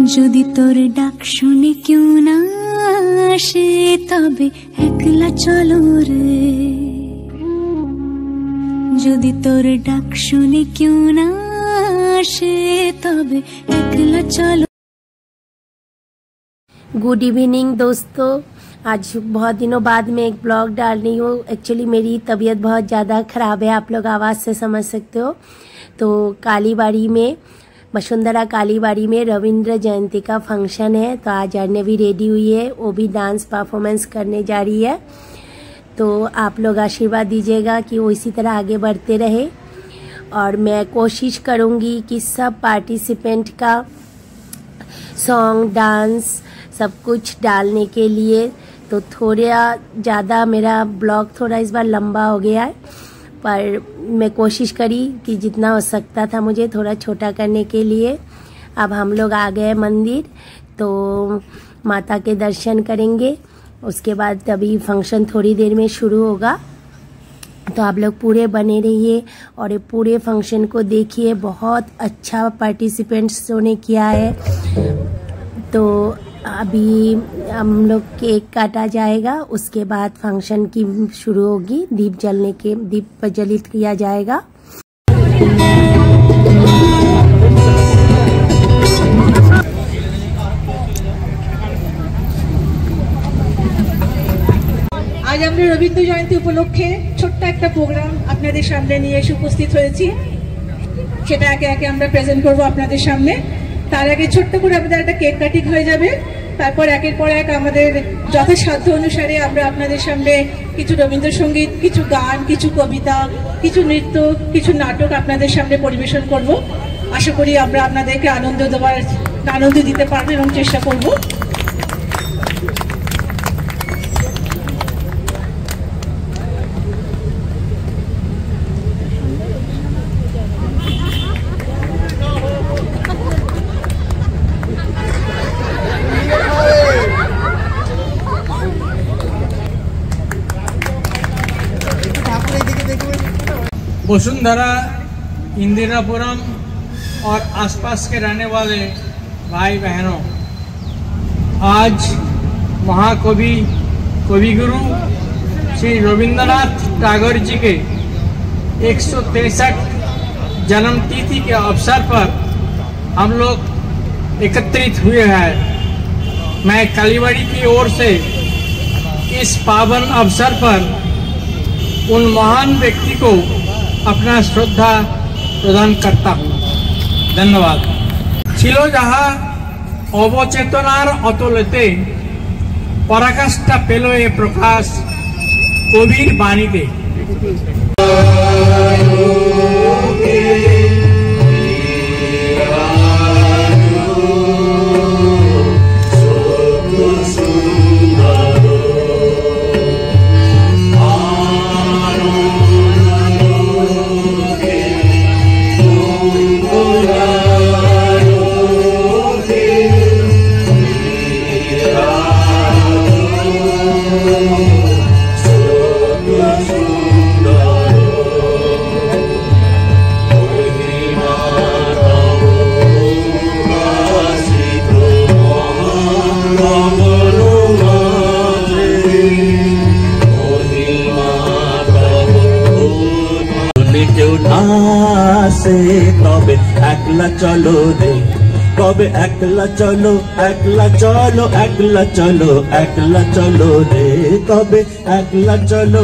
যদি তোর ডাক শুনে কেউ না আসে তবে একলা চলো রে, যদি তোর ডাক শুনে কেউ না আসে तब एकला चलो। गुड इवनिंग दोस्तों, आज बहुत दिनों बाद मैं एक ब्लॉग डाल रही हूँ। एक्चुअली मेरी तबीयत बहुत ज़्यादा ख़राब है, आप लोग आवाज़ से समझ सकते हो। तो कालीबाड़ी में, वसुंधरा कालीबाड़ी में रविंद्र जयंती का फंक्शन है, तो आज अर्ने भी रेडी हुई है, वो भी डांस परफॉर्मेंस करने जा रही है। तो आप लोग आशीर्वाद दीजिएगा कि वो इसी तरह आगे बढ़ते रहे, और मैं कोशिश करूँगी कि सब पार्टिसिपेंट का सॉन्ग, डांस सब कुछ डालने के लिए। तो थोड़ा ज़्यादा मेरा ब्लॉग थोड़ा इस बार लंबा हो गया है, पर मैं कोशिश करी कि जितना हो सकता था मुझे थोड़ा छोटा करने के लिए। अब हम लोग आ गए मंदिर, तो माता के दर्शन करेंगे, उसके बाद तभी फंक्शन थोड़ी देर में शुरू होगा। तो आप लोग पूरे बने रहिए और ये पूरे फंक्शन को देखिए। बहुत अच्छा पार्टिसिपेंट्स ने किया है। तो अभी हम लोग केक काटा जाएगा, उसके बाद फंक्शन की शुरू होगी, दीप प्रज्वलित किया जाएगा। आज আমরা রবীন্দ্র জয়ন্তী উপলক্ষে ছোট্ট একটা প্রোগ্রাম আপনাদের সামনে নিয়ে এসে উপস্থিত হয়েছি। সেটা একে একে আমরা প্রেজেন্ট করব আপনাদের সামনে। তার আগে ছোট্ট করে আমাদের একটা কেক কাটিং হয়ে যাবে, তারপর একের পর এক আমাদের যথাসাধ্য অনুসারে আমরা আপনাদের সামনে কিছু রবীন্দ্রসঙ্গীত, কিছু গান, কিছু কবিতা, কিছু নৃত্য, কিছু নাটক আপনাদের সামনে পরিবেশন করব। আশা করি আমরা আপনাদেরকে আনন্দ দিতে পারবো এবং চেষ্টা করব। वसुंधरा, इंदिरापुरम और आसपास के रहने वाले भाई बहनों, आज महाकवि कविगुरु श्री रविंद्रनाथ टैगोर जी के 163 जन्म तिथि के अवसर पर हम लोग एकत्रित हुए हैं। मैं कालीबाड़ी की ओर से इस पावन अवसर पर उन महान व्यक्ति को अपना श्रद्धा प्रदान करता हूँ। धन्यवाद। छिलो जहाँ अवचेतनार अतलेते पराकाष्ठा पेलो ए प्रकाश कविर बाणीते। तबे एकला चलो रे, तबे एकला चलो, एकला चलो, एकला चलो, एकला चलो रे, तबे एकला चलो।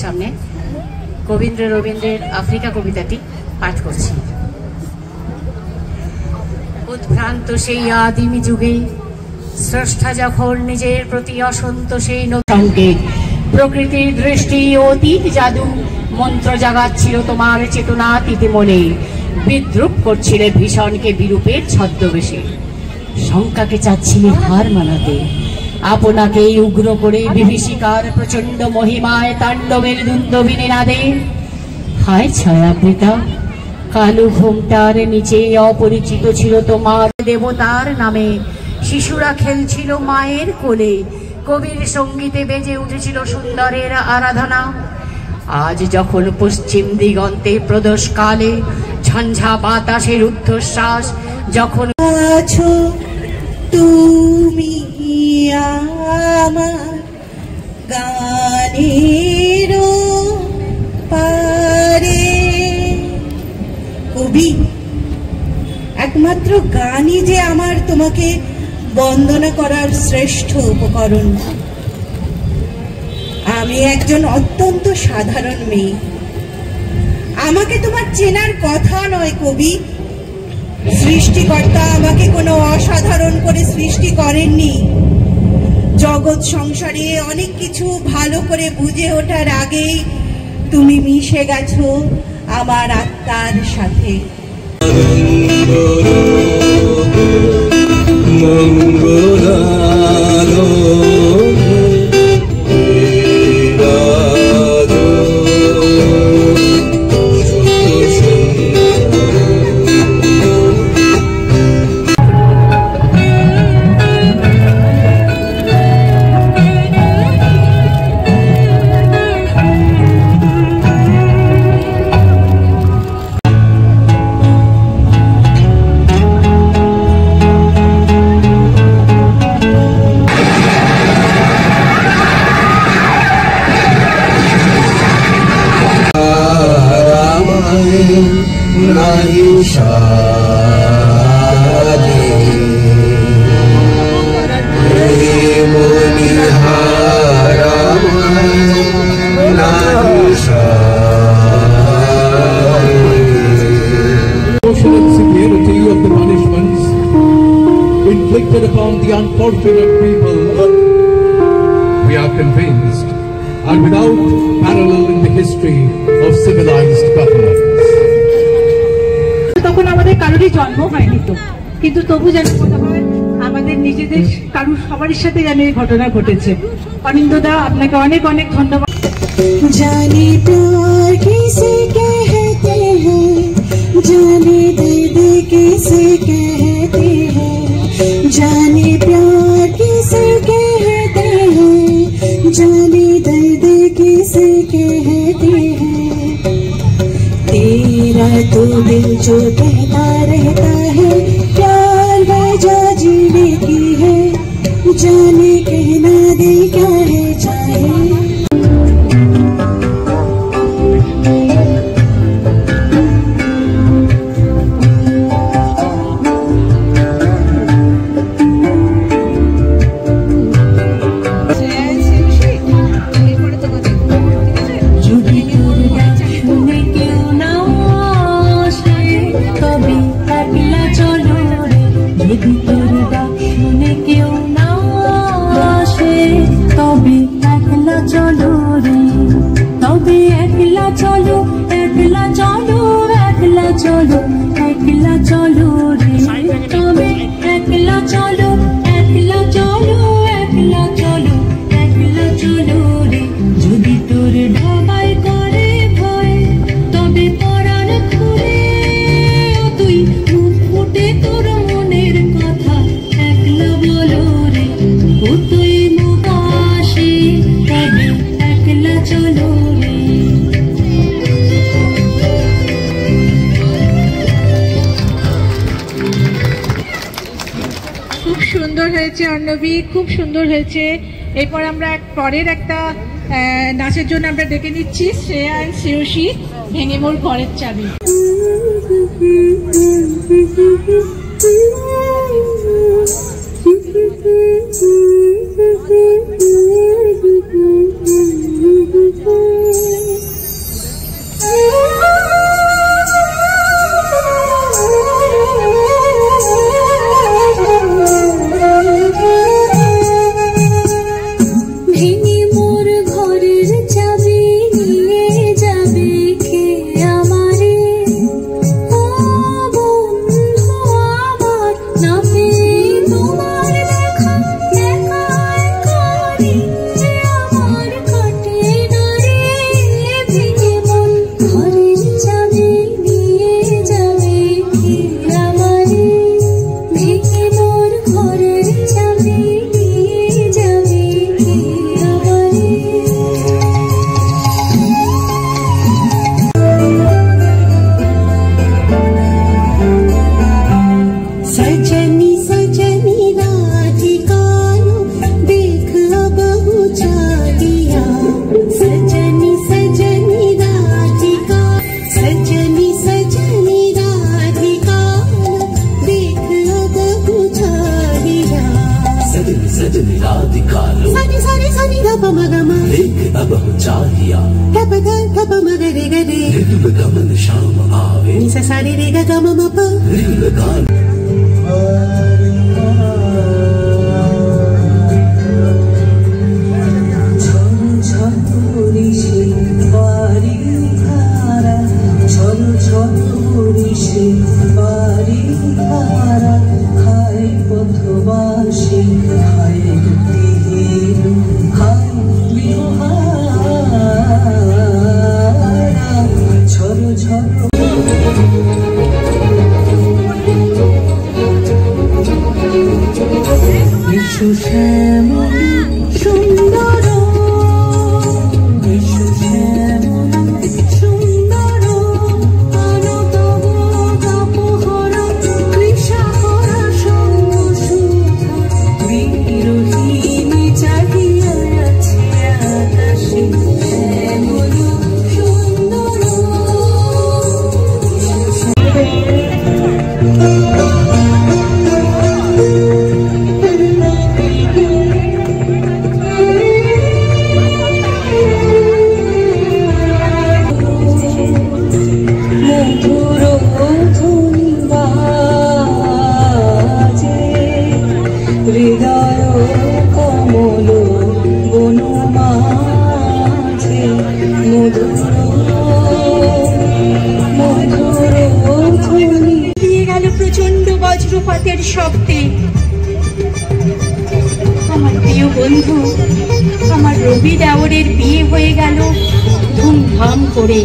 সামনে রবীন্দ্রের আফ্রিকা কবিতাটি পাঠ করছি। উদ্ভ্রান্ত সেই আদিম যুগে স্রষ্টা যখন নিজের প্রতি অসন্তোষে সংকেত, প্রকৃতির দৃষ্টি অতীত জাদু মন্ত্র জাগাচ্ছিল তোমার চেতনাতীত মনে, বিদ্রুপ করছিলে ভীষণকে বিরূপের ছদ্মবেশে, শঙ্কাকে চাচ্ছিলে হার মানাতে, আপনাকেই উগ্র করে বিভীষিকার প্রচন্ড মহিমায় তাণ্ডবের দুন্দবিনে নাদে। হায় ছায়াবৃতা, কালো ঘোমটার নিচে অপরিচিত ছিল তোমার দেবতার নামে, শিশুরা খেলছিল মায়ের কোলে, কবির সঙ্গীতে বেজে উঠেছিল সুন্দরের আরাধনা। আজ যখন পশ্চিম দিগন্তে প্রদোষ কালে ঝঞ্ঝা বাতাসের ঊর্ধ্বশ্বাস, যখন আছো তুমি আমার গানের পারে। কবি, একমাত্র গানই যে আমার তোমাকে বন্দনা করার শ্রেষ্ঠ উপকরণ। আমি একজন অত্যন্ত সাধারণ মেয়ে, আমাকে তোমার চেনার কথা নয় কবি। সৃষ্টিকর্তা আমাকে কোনো অসাধারণ করে সৃষ্টি করেননি। জগৎ সংসারে অনেক কিছু ভালো করে বুঝে ওঠার আগেই তুমি মিশে গেছো আমার আত্মার সাথে। Inflicted upon the unfortunate people, we are convinced, are without parallel in the history of civilized governments. তখন আমাদের কারোরই জন্ম হয়নি তো, কিন্তু তবু যেন মনে হয় আমাদের নিজেদের কারোর সবারই সাথে যেন এই ঘটনা ঘটেছে। অনিন্দদা, আপনাকে অনেক অনেক ধন্যবাদ। জানি প্যার কিসে कहते हैं, जाने दर्द किसे कहते हैं, जाने प्यार किसे कहते हैं, जाने दर्द किसे कहते हैं। तेरा तो दिल जो कहता रहता है प्यार वजह जीने की है, जाने कहना दे क्या है चाहे। অর্ণবী, খুব সুন্দর হয়েছে। এরপর আমরা পরের একটা নাচের জন্য আমরা ডেকে নিচ্ছি শ্রেয়া এন্ড শ্রেয়সী, ভেঙে মোর ঘরের চাবি। रजनी राधिका लो सानी सानी सानी ग प म ग म लेके अब हो चाहिया ग प म ग रे ग रे ऋतु गमन शाम आवे नि सा सा रे रे ग ग म म प ऋतु गान প্রচন্ড বজ্রপাতের শব্দে আমার প্রিয় বন্ধু আমার রবি দেওরের বিয়ে হয়ে গেল ধুমধাম করে।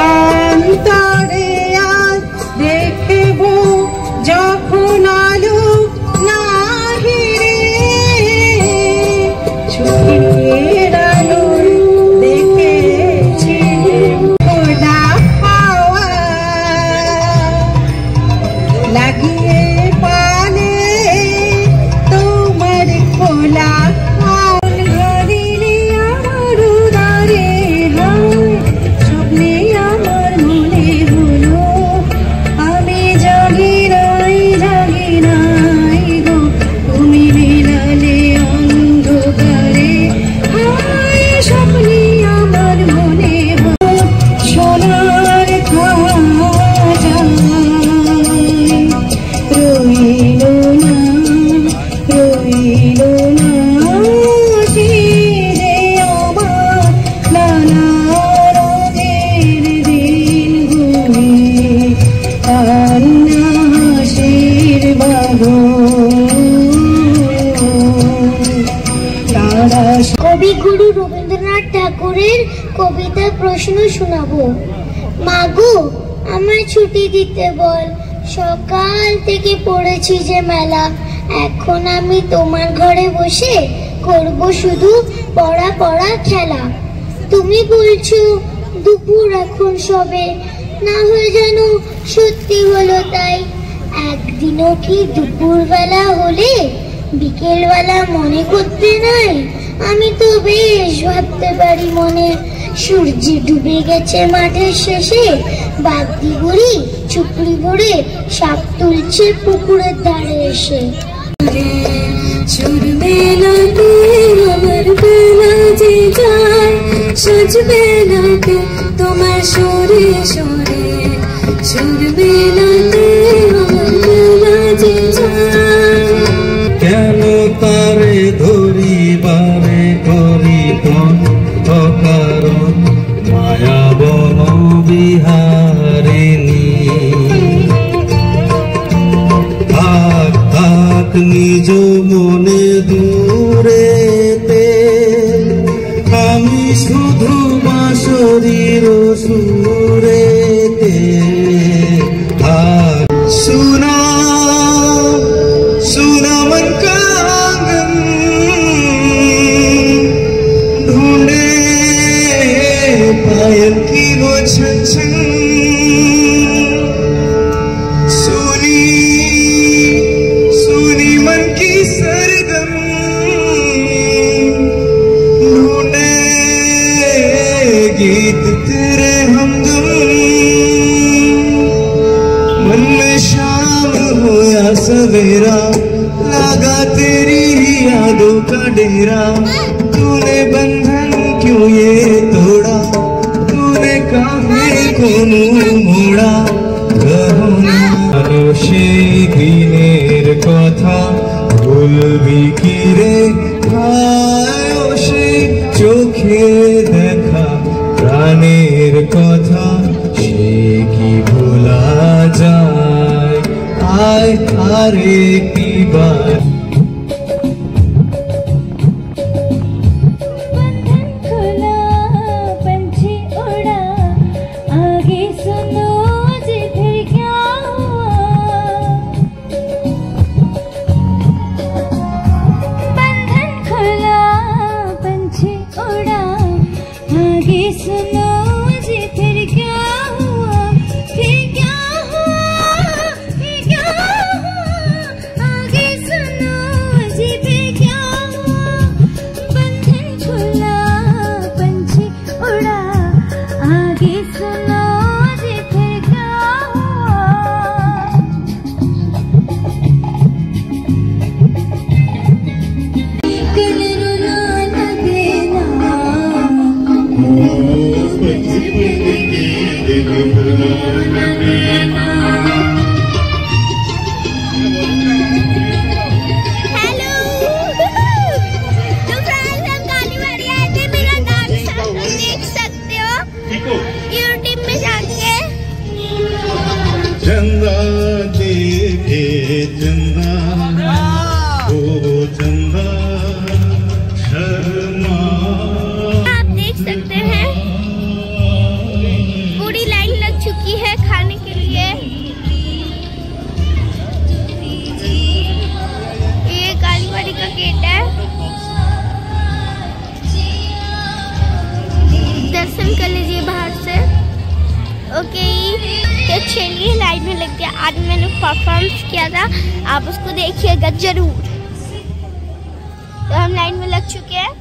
অন্তরে আর দেখব যখন আলো নাহি রে চোখের আলো দেখেছি খোলা হাওয়া লাগিয়ে পালে তোমার খোলা কবিগুরু রবীন্দ্রনাথ ঠাকুরের কবিতার প্রশ্ন শোনাবো। মাগো আমার ছুটি দিতে বল, সকাল থেকে পড়েছি যে মেলা, এখন আমি তোমার ঘরে বসে করব শুধু পড়া পড়া খেলা। তুমি বলছো দুপুর এখন সবে, না হয়ে যেন সত্যি হলো তাই। একদিনও কি দুপুর বেলা হলে বিকেল বেলা মনে করতে নাই? আমি তো বেশ ভাবতে পারি মনে, সূর্য ডুবে গেছে মাঠের শেষে, বাগদি বুড়ি চুপড়ি ভরে সাপ তুলছে পুকুরের ধারে এসে। ছোটবেলাতে আমার বেলা যে যায়, সাজবেলাতে তোমার সরে সরে, ছোটবেলাতে আমার বেলা যে যায়। কেন তারে ধরিবারে করি অকারণ মায়া বন বিহারিণী। থাক থাক নিজ মনে দূরেতে, আমি শুধু বাঁশরীর সুরেতে। सुना सुना मन का आंगन, ढूंढे पायल की वो छन छन। सुनी सुनी मन की सरगम, सवेरा लगा तेरी यादों का डेरा। तूने बंधन क्यों ये तोड़ा, तूने काहे को मुंह मोड़ा। गहना সেই দিনের কথা বলবি কি রে ভাই, ও সেই চোখে দেখা প্রাণের কথা সে কি ভোলা যায়। আয় আরেকটি বার चंदा देखे चंदा ओ चंदा शर्मा। आप देख सकते हैं पूरी लाइन लग चुकी है खाने के लिए। ये कालीबाड़ी का गेट है, दर्शन कर लीजिए बाहर से। ओके तो चलिए लाइन में लग गया। आज मैंने परफॉर्मेंस किया था, आप उसको देखिएगा जरूर। तो हम लाइन में लग चुके हैं।